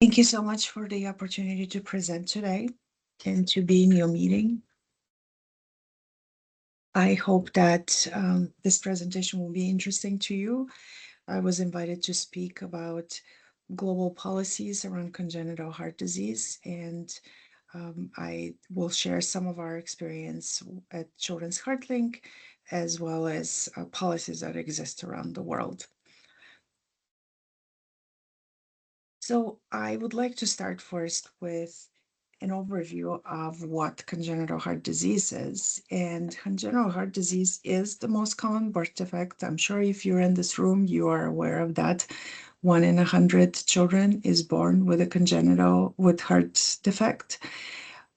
Thank you so much for the opportunity to present today and to be in your meeting. I hope that this presentation will be interesting to you. I was invited to speak about global policies around congenital heart disease, and I will share some of our experience at Children's Heart Link, as well as policies that exist around the world. So I would like to start first with an overview of what congenital heart disease is. And congenital heart disease is the most common birth defect. I'm sure if you're in this room, you are aware of that. 1 in 100 children is born with a congenital with heart defect.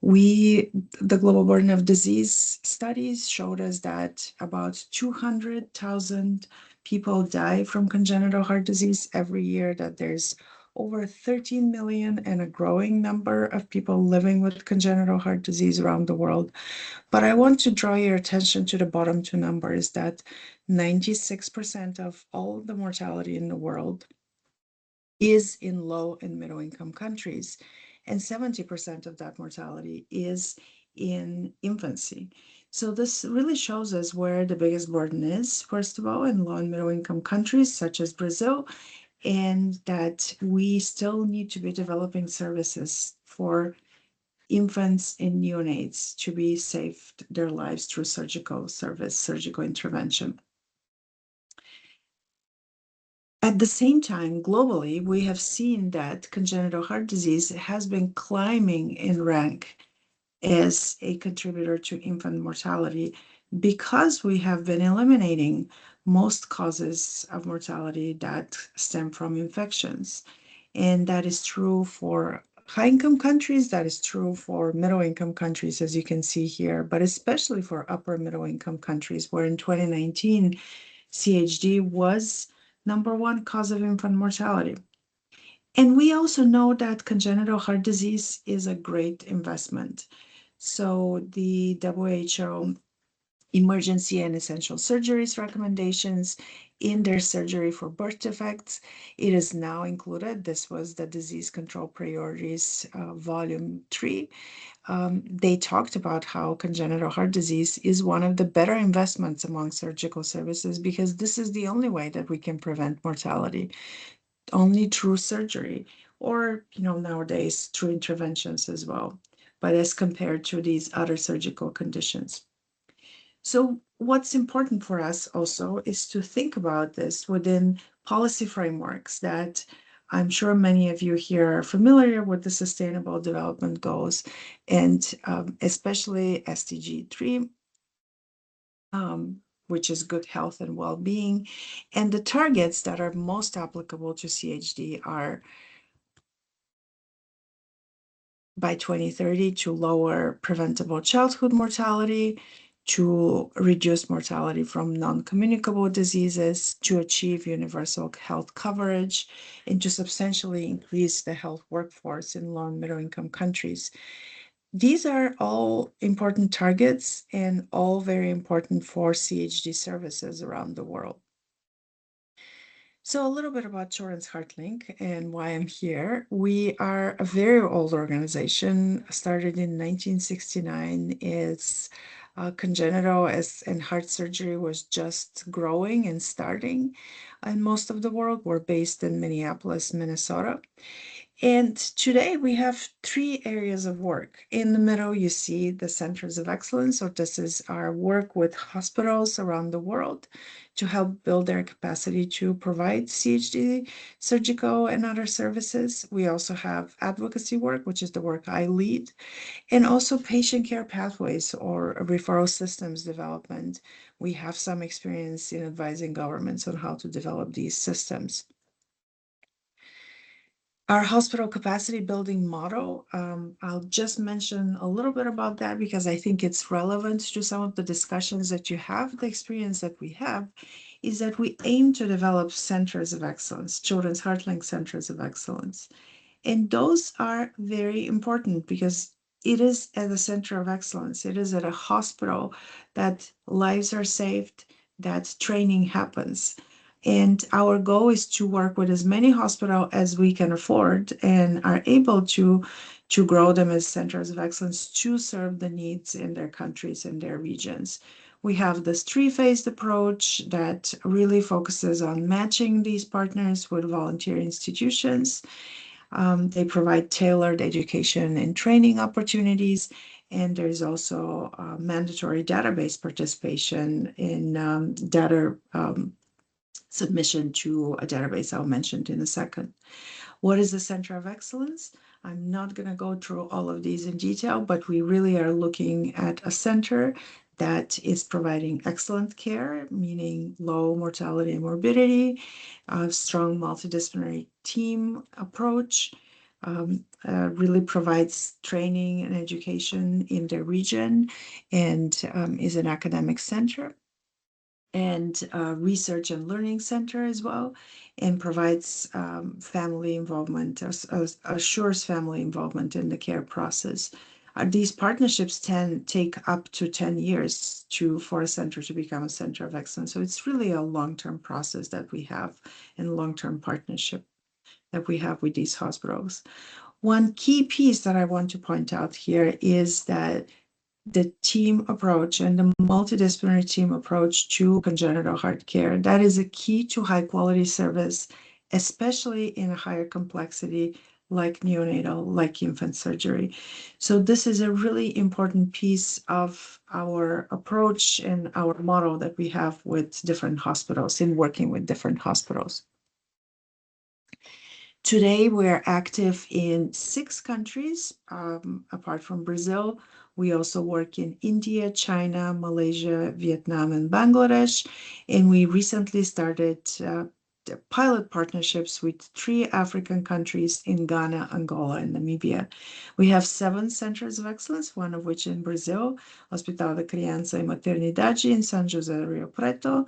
The global burden of disease studies showed us that about 200,000 people die from congenital heart disease every year, that there's over 13 million and a growing number of people living with congenital heart disease around the world. But I want to draw your attention to the bottom two numbers, that 96% of all the mortality in the world is in low and middle income countries, and 70% of that mortality is in infancy. So this really shows us where the biggest burden is, first of all, in low and middle income countries such as Brazil, and that we still need to be developing services for infants and neonates to be saved their lives through surgical service, surgical intervention. At the same time, globally, we have seen that congenital heart disease has been climbing in rank as a contributor to infant mortality because we have been eliminating most causes of mortality that stem from infections. And that is true for high income countries, that is true for middle income countries, as you can see here, but especially for upper middle income countries, where in 2019, CHD was number one cause of infant mortality. And we also know that congenital heart disease is a great investment. So the WHO emergency and essential surgeries recommendations in their surgery for birth defects, it is now included. This was the disease control priorities, volume 3. They talked about how congenital heart disease is one of the better investments among surgical services because this is the only way that we can prevent mortality, only through surgery, or nowadays through interventions as well, but as compared to these other surgical conditions. So what's important for us also is to think about this within policy frameworks that I'm sure many of you here are familiar with the Sustainable Development Goals, and especially SDG 3, which is good health and well-being. And the targets that are most applicable to CHD are by 2030 to lower preventable childhood mortality, to reduce mortality from non-communicable diseases, to achieve universal health coverage, and to substantially increase the health workforce in low and middle income countries. These are all important targets and all very important for CHD services around the world. So a little bit about Children's HeartLink and why I'm here. We are a very old organization, started in 1969. It's congenital and heart surgery was just growing and starting in most of the world. We're based in Minneapolis, Minnesota. And today we have three areas of work. In the middle, you see the centers of excellence. So this is our work with hospitals around the world to help build their capacity to provide CHD surgical and other services. We also have advocacy work, which is the work I lead, and also patient care pathways or referral systems development. We have some experience in advising governments on how to develop these systems. Our hospital capacity building model, I'll just mention a little bit about that because I think it's relevant to some of the discussions that you have. The experience that we have is that we aim to develop centers of excellence, Children's HeartLink centers of excellence. And those are very important because it is at the center of excellence. It is at a hospital that lives are saved, that training happens. And our goal is to work with as many hospitals as we can afford and are able to grow them as centers of excellence to serve the needs in their countries and their regions. We have this three-phased approach that really focuses on matching these partners with volunteer institutions. They provide tailored education and training opportunities, and there's also mandatory database participation in data submission to a database I'll mention in a second. What is the Center of Excellence? I'm not going to go through all of these in detail, but we really are looking at a center that is providing excellent care, meaning low mortality and morbidity, a strong multidisciplinary team approach, really provides training and education in the region, and is an academic center and research and learning center as well, and provides family involvement, assures family involvement in the care process. These partnerships take up to 10 years for a center to become a center of excellence. So it's really a long-term process that we have and long-term partnership that we have with these hospitals. One key piece that I want to point out here is that the team approach and the multidisciplinary team approach to congenital heart care. That is a key to high quality service, especially in a higher complexity like neonatal, like infant surgery. So this is a really important piece of our approach and our model that we have with different hospitals in working with different hospitals. Today, we're active in 6 countries, apart from Brazil. We also work in India, China, Malaysia, Vietnam, and Bangladesh. And we recently started pilot partnerships with 3 African countries in Ghana, Angola, and Namibia. We have 7 centers of excellence, one of which in Brazil, Hospital da Criança e Maternidade in San José do Rio Preto,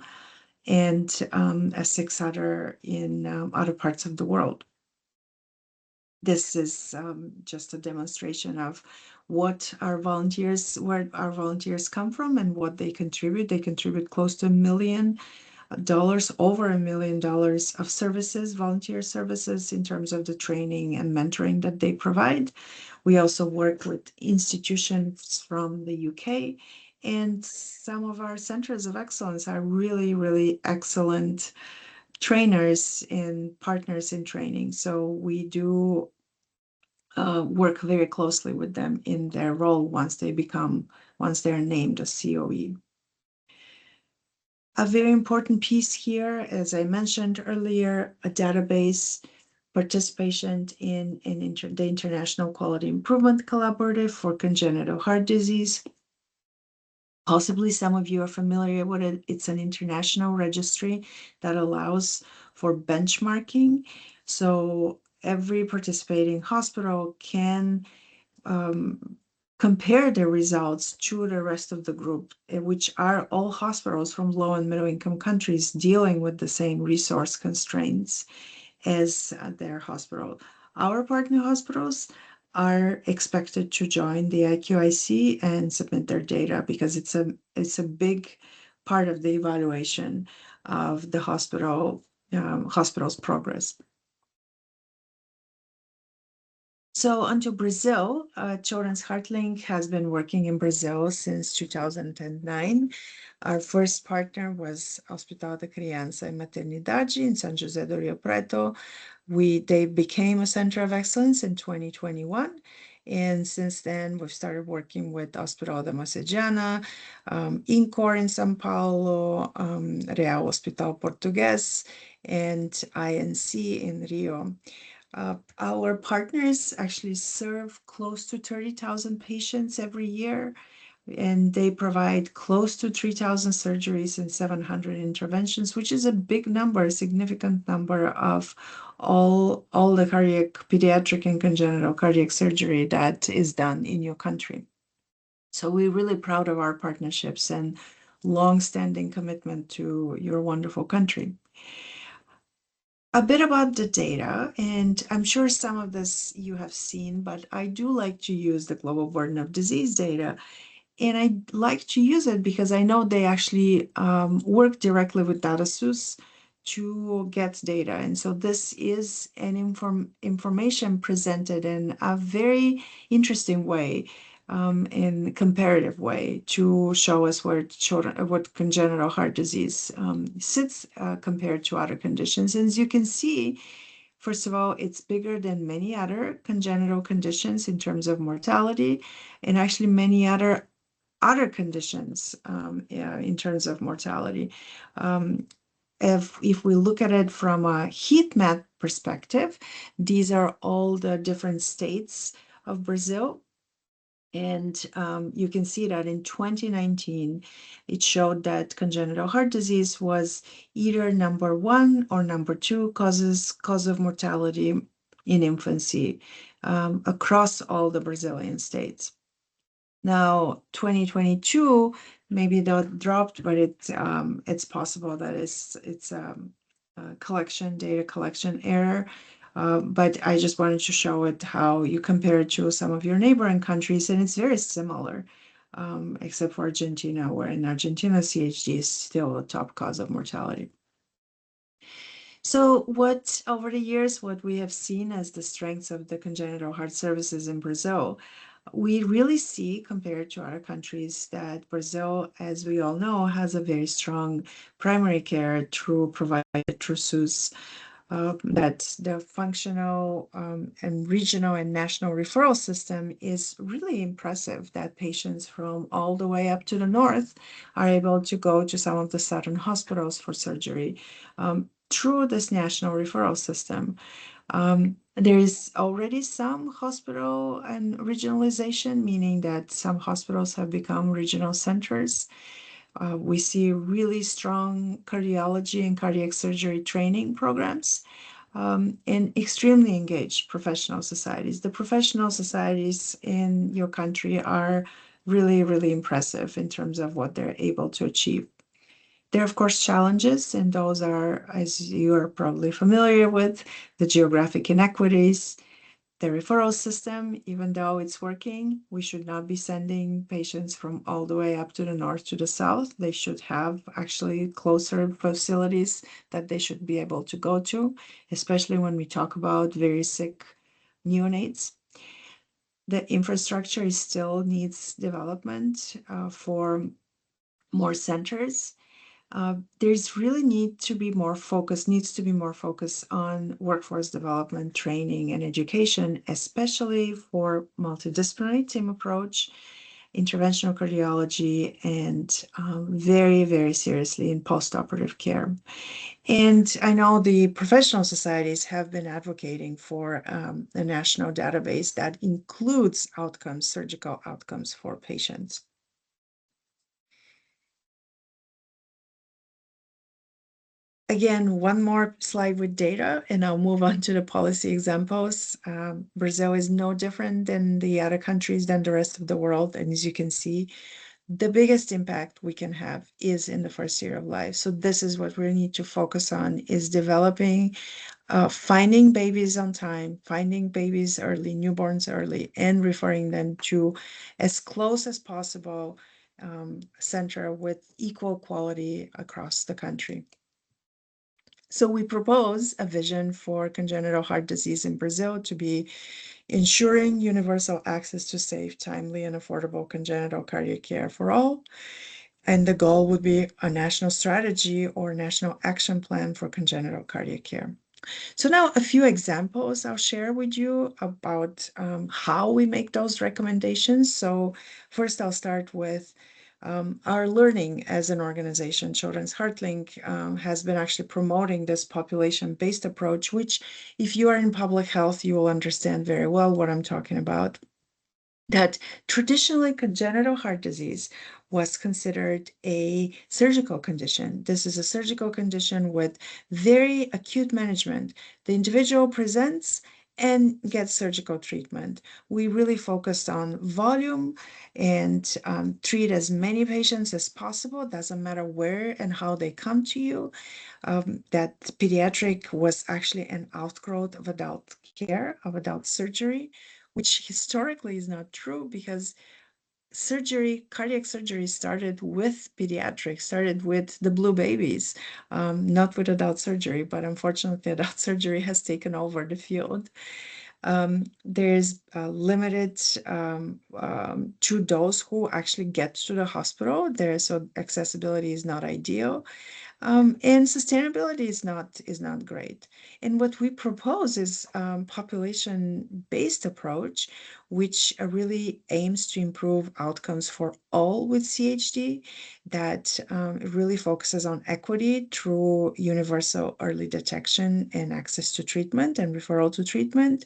and 6 other in other parts of the world. This is just a demonstration of where our volunteers come from and what they contribute. They contribute close to $1 million, over $1 million of services, volunteer services in terms of the training and mentoring that they provide. We also work with institutions from the UK, and some of our centers of excellence are really, really excellent trainers and partners in training. So we do work very closely with them in their role once they're named a COE. A very important piece here, as I mentioned earlier, a database participation in the International Quality Improvement Collaborative for Congenital Heart Disease. Possibly some of you are familiar with it. It's an international registry that allows for benchmarking. So every participating hospital can compare their results to the rest of the group, which are all hospitals from low and middle income countries dealing with the same resource constraints as their hospital. Our partner hospitals are expected to join the IQIC and submit their data because it's a big part of the evaluation of the hospital's progress. So onto Brazil, Children's Heart Link has been working in Brazil since 2009. Our first partner was Hospital da Criança e Maternidade in San José do Rio Preto. They became a center of excellence in 2021. And since then, we've started working with Hospital da Macediana, INCOR in São Paulo, Real Hospital Português, and INC in Rio. Our partners actually serve close to 30,000 patients every year, and they provide close to 3,000 surgeries and 700 interventions, which is a big number, a significant number of all the pediatric and congenital cardiac surgery that is done in your country. So we're really proud of our partnerships and long-standing commitment to your wonderful country. A bit about the data, and I'm sure some of this you have seen, but I do like to use the global burden of disease data. And I like to use it because I know they actually work directly with DataSUS to get data. And so this is an information presented in a very interesting way, in comparative way, to show us where children, what congenital heart disease sits compared to other conditions. And as you can see, first of all, it's bigger than many other congenital conditions in terms of mortality, and actually many other conditions, yeah, in terms of mortality. If we look at it from a heat map perspective, these are all the different states of Brazil. And you can see that in 2019, it showed that congenital heart disease was either number one or number two cause of mortality in infancy, across all the Brazilian states. Now, 2022, maybe that dropped, but it's possible that it's a data collection error. But I just wanted to show it how you compare it to some of your neighboring countries, and it's very similar, except for Argentina, where in Argentina, CHD is still a top cause of mortality. So what over the years, what we have seen as the strengths of the congenital heart services in Brazil, we really see compared to other countries that Brazil, as we all know, has a very strong primary care provided through SUS, that the functional and regional and national referral system is really impressive, that patients from all the way up to the north are able to go to some of the southern hospitals for surgery through this national referral system. There is already some hospital and regionalization, meaning that some hospitals have become regional centers. We see really strong cardiology and cardiac surgery training programs, and extremely engaged professional societies. The professional societies in your country are really, really impressive in terms of what they're able to achieve. There are, of course, challenges, and those are, as you are probably familiar with, the geographic inequities. The referral system, even though it's working, we should not be sending patients from all the way up to the north to the south. They should have actually closer facilities that they should be able to go to, especially when we talk about very sick neonates. The infrastructure is still needs development for more centers. There's really needs to be more focus on workforce development, training, and education, especially for multidisciplinary team approach, interventional cardiology, and very, very seriously in postoperative care. And I know the professional societies have been advocating for a national database that includes outcomes, surgical outcomes for patients. Again, one more slide with data, and I'll move on to the policy examples. Brazil is no different than the other countries, than the rest of the world. And as you can see, the biggest impact we can have is in the first year of life. So this is what we need to focus on, is developing, finding babies on time, finding babies early, newborns early, and referring them to as close as possible center with equal quality across the country. So we propose a vision for congenital heart disease in Brazil to be ensuring universal access to safe, timely, and affordable congenital cardiac care for all. And the goal would be a national strategy or national action plan for congenital cardiac care. So now a few examples I'll share with you about how we make those recommendations. So first I'll start with our learning as an organization. Children's HeartLink has been actually promoting this population-based approach, which if you are in public health, you will understand very well what I'm talking about. That traditionally congenital heart disease was considered a surgical condition. This is a surgical condition with very acute management. The individual presents and gets surgical treatment. We really focused on volume and treat as many patients as possible. It doesn't matter where and how they come to you. That pediatric was actually an outgrowth of adult care, of adult surgery, which historically is not true, because cardiac surgery started with pediatrics, started with the blue babies, not with adult surgery, but unfortunately, adult surgery has taken over the field. There's limited to those who actually get to the hospital there, so accessibility is not ideal. And sustainability is not great. And what we propose is population-based approach, which really aims to improve outcomes for all with CHD, that really focuses on equity through universal early detection and access to treatment and referral to treatment.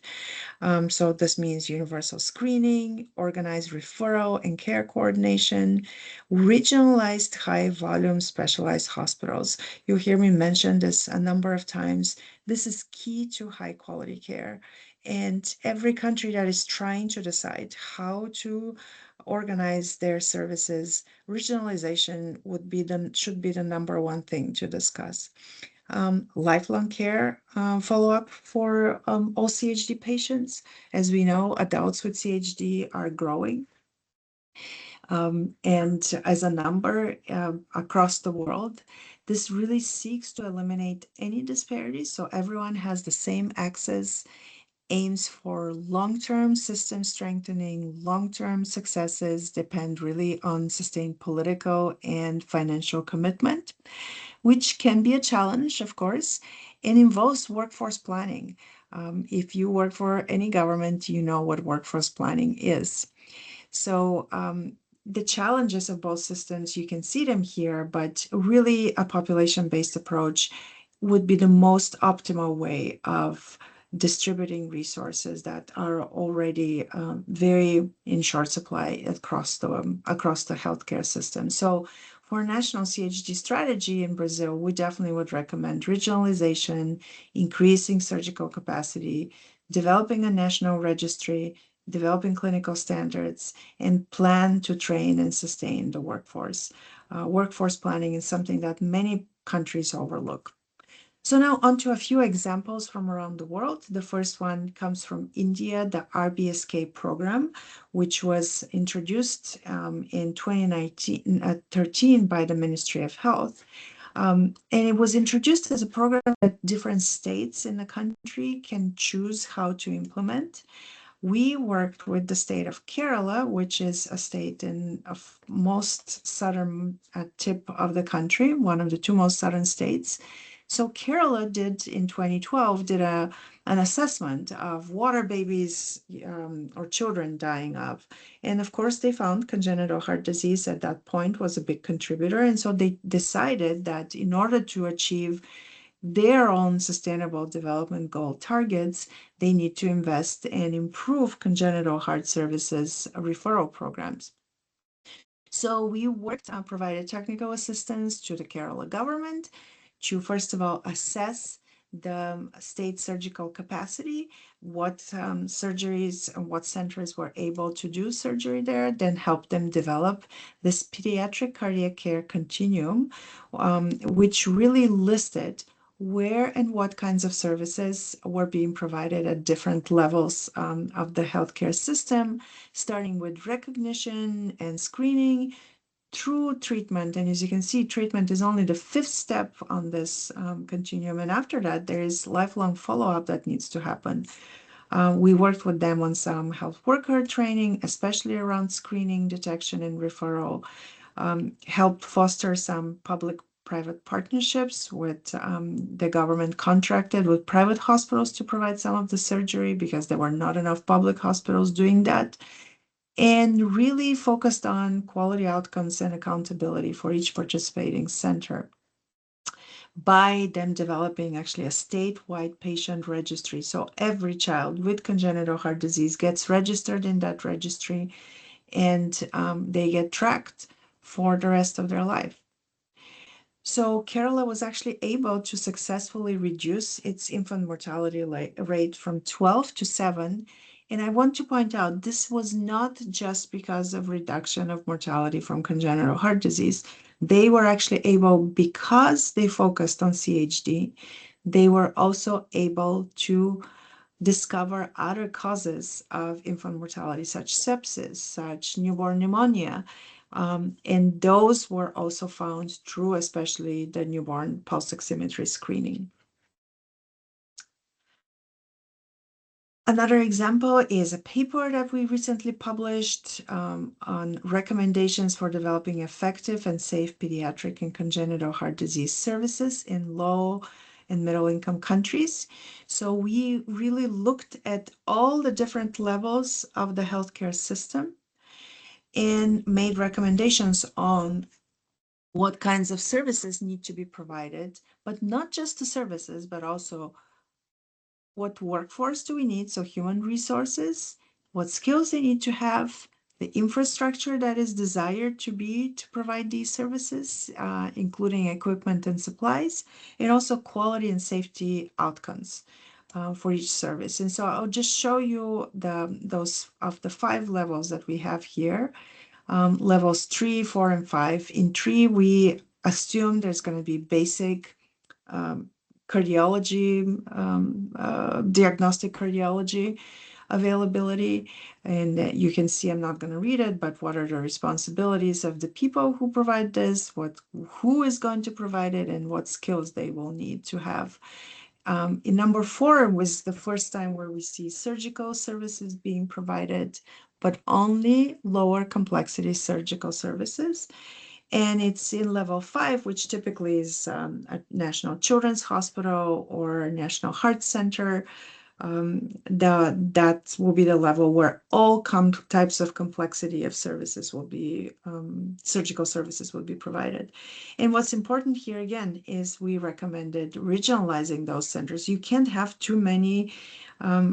So this means universal screening, organized referral and care coordination, regionalized high volume specialized hospitals. You'll hear me mention this a number of times. This is key to high quality care. And every country that is trying to decide how to organize their services, regionalization should be the number one thing to discuss. Lifelong care follow-up for all CHD patients. As we know, adults with CHD are growing. And as a number across the world, this really seeks to eliminate any disparities so everyone has the same access, aims for long-term system strengthening, long-term successes depend really on sustained political and financial commitment, which can be a challenge, of course, and involves workforce planning. If you work for any government, you know what workforce planning is. So the challenges of both systems, you can see them here, but really a population-based approach would be the most optimal way of distributing resources that are already very in short supply across the healthcare system. So for national CHD strategy in Brazil, we definitely would recommend regionalization, increasing surgical capacity, developing a national registry, developing clinical standards, and plan to train and sustain the workforce. Workforce planning is something that many countries overlook. So now on to a few examples from around the world. The first one comes from India, the RBSK program, which was introduced in 2013 by the Ministry of Health. And it was introduced as a program that different states in the country can choose how to implement. We worked with the state of Kerala, which is a state in a most southern tip of the country, one of the two most southern states. So Kerala did in 2012 an assessment of what are babies or children dying of, and of course they found congenital heart disease at that point was a big contributor, and so they decided that in order to achieve their own sustainable development goal targets, they need to invest and improve congenital heart services referral programs. So we worked on provided technical assistance to the Kerala government to, first of all, assess the state surgical capacity, what surgeries and what centers were able to do surgery there, then help them develop this pediatric cardiac care continuum, which really listed where and what kinds of services were being provided at different levels of the healthcare system, starting with recognition and screening through treatment. And as you can see, treatment is only the fifth step on this continuum. And after that, there is lifelong follow-up that needs to happen. We worked with them on some health worker training, especially around screening, detection, and referral, helped foster some public-private partnerships with the government contracted with private hospitals to provide some of the surgery because there were not enough public hospitals doing that, and really focused on quality outcomes and accountability for each participating center by them developing actually a statewide patient registry. So every child with congenital heart disease gets registered in that registry, and they get tracked for the rest of their life. So Kerala was actually able to successfully reduce its infant mortality rate from 12 to 7. And I want to point out this was not just because of reduction of mortality from congenital heart disease. They were actually able, because they focused on CHD, they were also able to discover other causes of infant mortality, such sepsis, such newborn pneumonia. And those were also found through especially the newborn pulse oximetry screening. Another example is a paper that we recently published on recommendations for developing effective and safe pediatric and congenital heart disease services in low and middle income countries. So we really looked at all the different levels of the healthcare system and made recommendations on what kinds of services need to be provided, but not just the services, but also what workforce do we need? So human resources, what skills they need to have, the infrastructure that is desired to provide these services, including equipment and supplies, and also quality and safety outcomes for each service. And so I'll just show you those of the 5 levels that we have here. Levels 3, 4, and 5. In 3, we assume there's going to be basic um, cardiology, diagnostic cardiology availability. And you can see, I'm not going to read it, but what are the responsibilities of the people who provide this, who is going to provide it, and what skills they will need to have. In number 4 was the first time where we see surgical services being provided, but only lower complexity surgical services. And it's in level 5, which typically is a National Children's Hospital or a National Heart Center. That will be the level where all types of complexity of services will be, surgical services will be provided. And what's important here again is we recommended regionalizing those centers. You can't have too many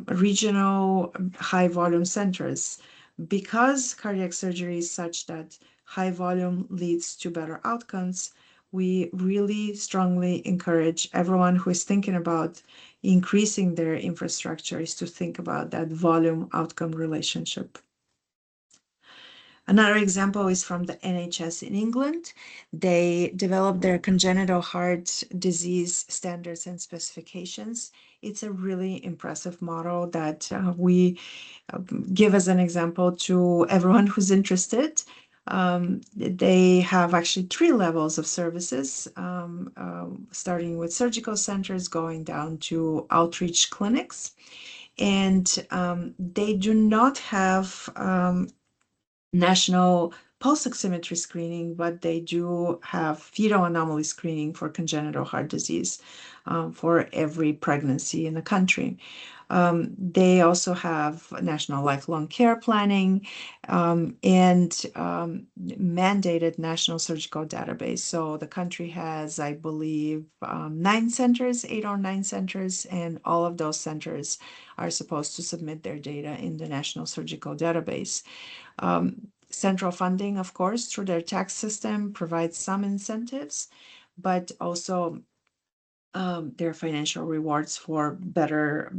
regional high volume centers because cardiac surgery is such that high volume leads to better outcomes. We really strongly encourage everyone who is thinking about increasing their infrastructure is to think about that volume outcome relationship. Another example is from the NHS in England. They developed their congenital heart disease standards and specifications. It's a really impressive model that we give as an example to everyone who's interested. They have actually 3 levels of services, starting with surgical centers, going down to outreach clinics. And they do not have national pulse oximetry screening, but they do have fetal anomaly screening for congenital heart disease for every pregnancy in the country. They also have national lifelong care planning and mandated national surgical database. So the country has, I believe, 9 centers, 8 or 9 centers, and all of those centers are supposed to submit their data in the national surgical database. Central funding, of course, through their tax system provides some incentives, but also their financial rewards for better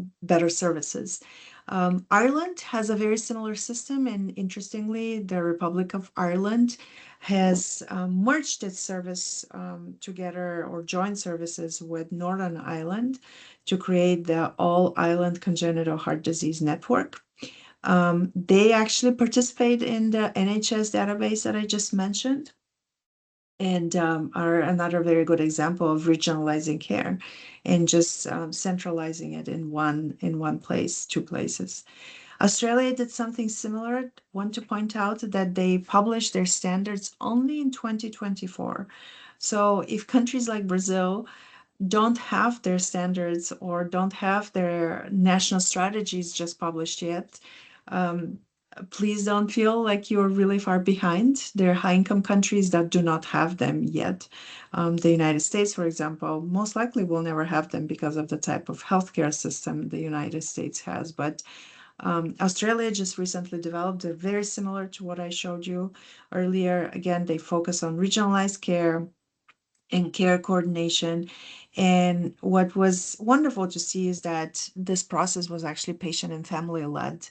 services. Ireland has a very similar system, and interestingly, the Republic of Ireland has merged its service together or joint services with Northern Ireland to create the All Ireland Congenital Heart Disease Network. They actually participate in the NHS database that I just mentioned and are another very good example of regionalizing care and just centralizing it in one place, 2 places. Australia did something similar. Want to point out that they published their standards only in 2024. So if countries like Brazil don't have their standards or don't have their national strategies just published yet, um, please don't feel like you're really far behind. There are high-income countries that do not have them yet. The United States, for example, most likely will never have them because of the type of healthcare system the United States has. But Australia just recently developed a very similar to what I showed you earlier. Again, they focus on regionalized care and care coordination. And what was wonderful to see is that this process was actually patient and family led,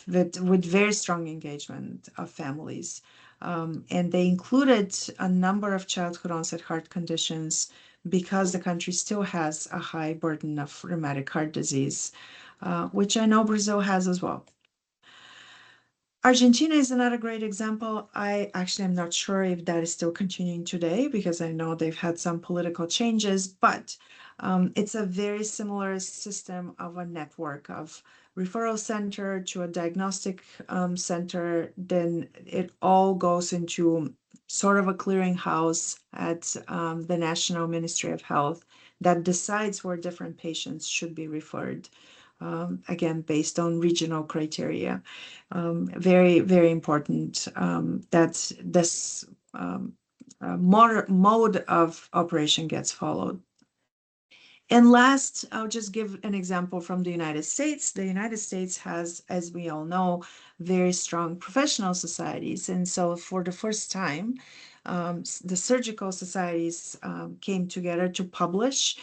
with very strong engagement of families. And they included a number of childhood onset heart conditions, because the country still has a high burden of rheumatic heart disease, which I know Brazil has as well. Argentina is another great example. I actually am not sure if that is still continuing today because I know they've had some political changes, but it's a very similar system of a network of referral center to a diagnostic center. Then it all goes into sort of a clearinghouse at the National Ministry of Health that decides where different patients should be referred. Again, based on regional criteria. Very, very important that this mode of operation gets followed. And last, I'll just give an example from the United States. The United States has, as we all know, very strong professional societies. And so for the first time, the surgical societies came together to publish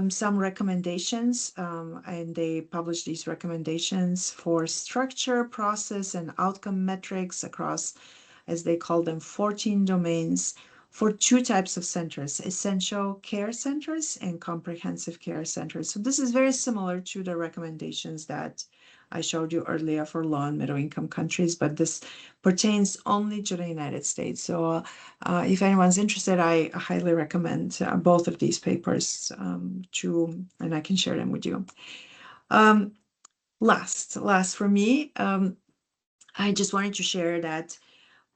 some recommendations, and they published these recommendations for structure, process, and outcome metrics across, as they call them, 14 domains for two types of centers: essential care centers and comprehensive care centers. So this is very similar to the recommendations that I showed you earlier for low and middle income countries, but this pertains only to the United States. So if anyone's interested, I highly recommend both of these papers and I can share them with you. Last for me, I just wanted to share that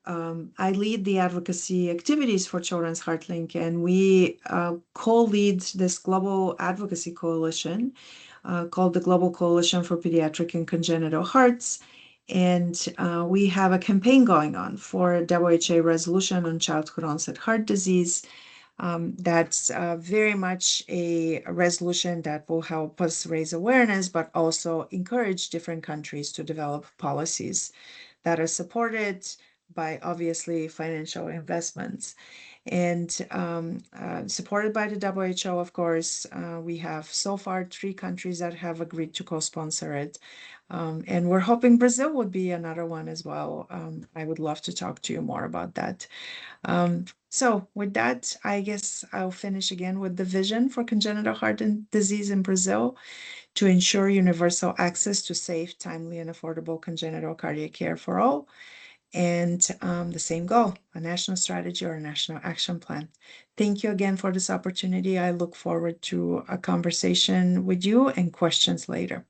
I lead the advocacy activities for Children's HeartLink, and we co-lead this global advocacy coalition called the Global Coalition for Pediatric and Congenital Hearts. And we have a campaign going on for WHO resolution on childhood onset heart disease. That's very much a resolution that will help us raise awareness, but also encourage different countries to develop policies that are supported by obviously financial investments. And supported by the WHO, of course, we have so far 3 countries that have agreed to co-sponsor it. And we're hoping Brazil would be another one as well. I would love to talk to you more about that. So with that, I guess I'll finish again with the vision for congenital heart disease in Brazil: to ensure universal access to safe, timely, and affordable congenital cardiac care for all. And the same goal: a national strategy or a national action plan. Thank you again for this opportunity. I look forward to a conversation with you and questions later.